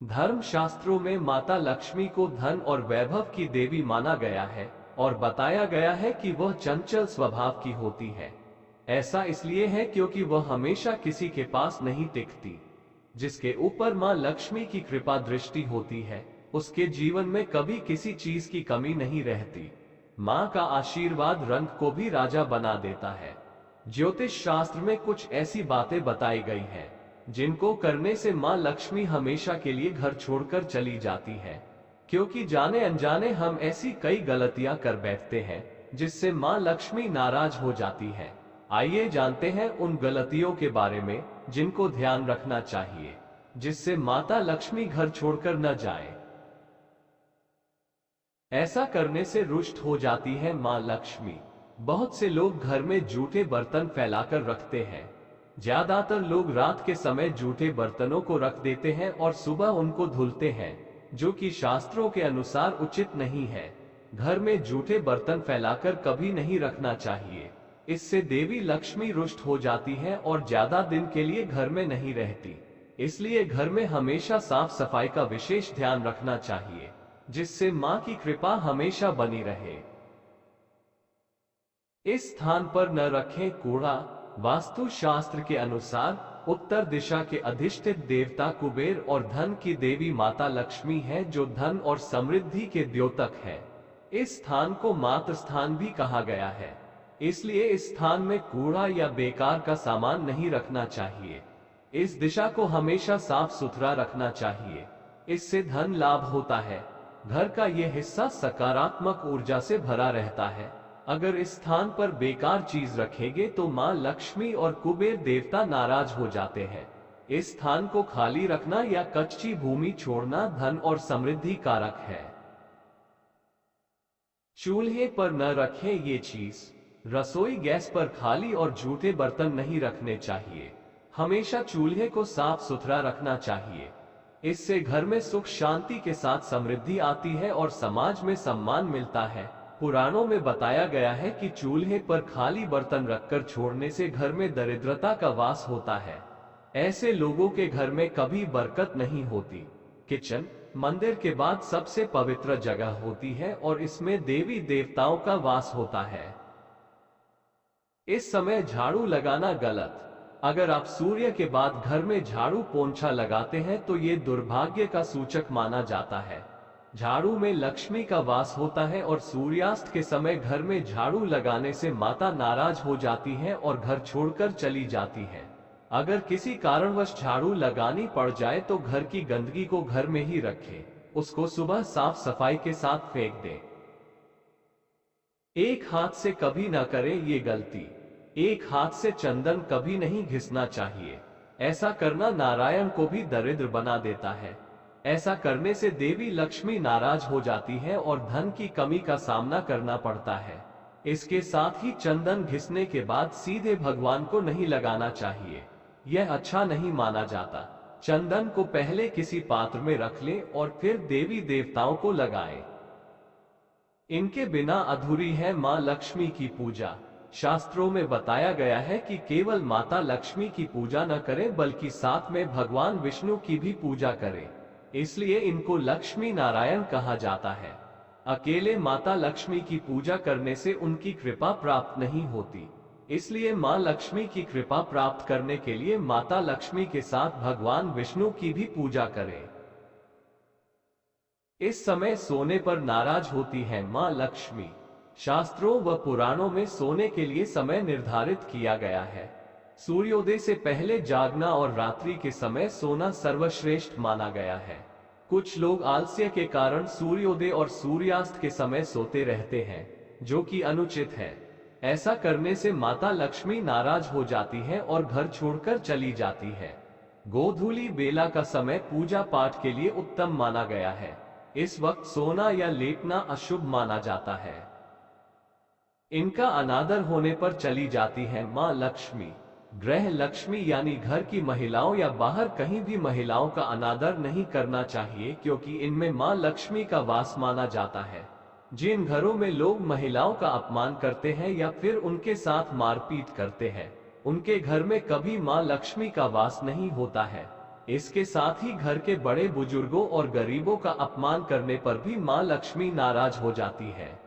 धर्म शास्त्रों में माता लक्ष्मी को धन और वैभव की देवी माना गया है और बताया गया है कि वह चंचल स्वभाव की होती है। ऐसा इसलिए है क्योंकि वह हमेशा किसी के पास नहीं टिकती। जिसके ऊपर मां लक्ष्मी की कृपा दृष्टि होती है, उसके जीवन में कभी किसी चीज की कमी नहीं रहती। मां का आशीर्वाद रंग को भी राजा बना देता है। ज्योतिष शास्त्र में कुछ ऐसी बातें बताई गई हैं जिनको करने से मां लक्ष्मी हमेशा के लिए घर छोड़कर चली जाती है, क्योंकि जाने अनजाने हम ऐसी कई गलतियां कर बैठते हैं जिससे मां लक्ष्मी नाराज हो जाती है। आइए जानते हैं उन गलतियों के बारे में जिनको ध्यान रखना चाहिए, जिससे माता लक्ष्मी घर छोड़कर न जाए। ऐसा करने से रुष्ट हो जाती है मां लक्ष्मी। बहुत से लोग घर में जूठे बर्तन फैलाकर रखते हैं। ज्यादातर लोग रात के समय जूठे बर्तनों को रख देते हैं और सुबह उनको धुलते हैं, जो कि शास्त्रों के अनुसार उचित नहीं है। घर में जूठे बर्तन फैलाकर कभी नहीं रखना चाहिए। इससे देवी लक्ष्मी रुष्ट हो जाती है और ज्यादा दिन के लिए घर में नहीं रहती। इसलिए घर में हमेशा साफ सफाई का विशेष ध्यान रखना चाहिए, जिससे मां की कृपा हमेशा बनी रहे। इस स्थान पर न रखें कूड़ा। वास्तु शास्त्र के अनुसार उत्तर दिशा के अधिष्ठित देवता कुबेर और धन की देवी माता लक्ष्मी है, जो धन और समृद्धि के द्योतक है। इस स्थान को मातृ स्थान भी कहा गया है। इसलिए इस स्थान में कूड़ा या बेकार का सामान नहीं रखना चाहिए। इस दिशा को हमेशा साफ सुथरा रखना चाहिए। इससे धन लाभ होता है। घर का यह हिस्सा सकारात्मक ऊर्जा से भरा रहता है। अगर इस स्थान पर बेकार चीज रखेंगे तो मां लक्ष्मी और कुबेर देवता नाराज हो जाते हैं। इस स्थान को खाली रखना या कच्ची भूमि छोड़ना धन और समृद्धि कारक है। चूल्हे पर न रखें ये चीज। रसोई गैस पर खाली और जूठे बर्तन नहीं रखने चाहिए। हमेशा चूल्हे को साफ सुथरा रखना चाहिए। इससे घर में सुख शांति के साथ समृद्धि आती है और समाज में सम्मान मिलता है। पुराणों में बताया गया है कि चूल्हे पर खाली बर्तन रखकर छोड़ने से घर में दरिद्रता का वास होता है। ऐसे लोगों के घर में कभी बरकत नहीं होती। किचन मंदिर के बाद सबसे पवित्र जगह होती है और इसमें देवी देवताओं का वास होता है। इस समय झाड़ू लगाना गलत। अगर आप सूर्य के बाद घर में झाड़ू पोंछा लगाते हैं तो ये दुर्भाग्य का सूचक माना जाता है। झाड़ू में लक्ष्मी का वास होता है और सूर्यास्त के समय घर में झाड़ू लगाने से माता नाराज हो जाती है और घर छोड़कर चली जाती है। अगर किसी कारणवश झाड़ू लगानी पड़ जाए तो घर की गंदगी को घर में ही रखें, उसको सुबह साफ सफाई के साथ फेंक दें। एक हाथ से कभी ना करें ये गलती। एक हाथ से चंदन कभी नहीं घिसना चाहिए। ऐसा करना नारायण को भी दरिद्र बना देता है। ऐसा करने से देवी लक्ष्मी नाराज हो जाती है और धन की कमी का सामना करना पड़ता है। इसके साथ ही चंदन घिसने के बाद सीधे भगवान को नहीं लगाना चाहिए। यह अच्छा नहीं माना जाता। चंदन को पहले किसी पात्र में रख लें और फिर देवी देवताओं को लगाएं। इनके बिना अधूरी है मां लक्ष्मी की पूजा। शास्त्रों में बताया गया है कि केवल माता लक्ष्मी की पूजा न करें बल्कि साथ में भगवान विष्णु की भी पूजा करें। इसलिए इनको लक्ष्मी नारायण कहा जाता है। अकेले माता लक्ष्मी की पूजा करने से उनकी कृपा प्राप्त नहीं होती। इसलिए मां लक्ष्मी की कृपा प्राप्त करने के लिए माता लक्ष्मी के साथ भगवान विष्णु की भी पूजा करें। इस समय सोने पर नाराज होती है मां लक्ष्मी। शास्त्रों व पुराणों में सोने के लिए समय निर्धारित किया गया है। सूर्योदय से पहले जागना और रात्रि के समय सोना सर्वश्रेष्ठ माना गया है। कुछ लोग आलस्य के कारण सूर्योदय और सूर्यास्त के समय सोते रहते हैं, जो कि अनुचित है। ऐसा करने से माता लक्ष्मी नाराज हो जाती है और घर छोड़कर चली जाती है। गोधूली बेला का समय पूजा पाठ के लिए उत्तम माना गया है। इस वक्त सोना या लेटना अशुभ माना जाता है। इनका अनादर होने पर चली जाती है मां लक्ष्मी। गृह लक्ष्मी यानी घर की महिलाओं या बाहर कहीं भी महिलाओं का अनादर नहीं करना चाहिए, क्योंकि इनमें मां लक्ष्मी का वास माना जाता है। जिन घरों में लोग महिलाओं का अपमान करते हैं या फिर उनके साथ मारपीट करते हैं, उनके घर में कभी मां लक्ष्मी का वास नहीं होता है। इसके साथ ही घर के बड़े बुजुर्गों और गरीबों का अपमान करने पर भी मां लक्ष्मी नाराज हो जाती है।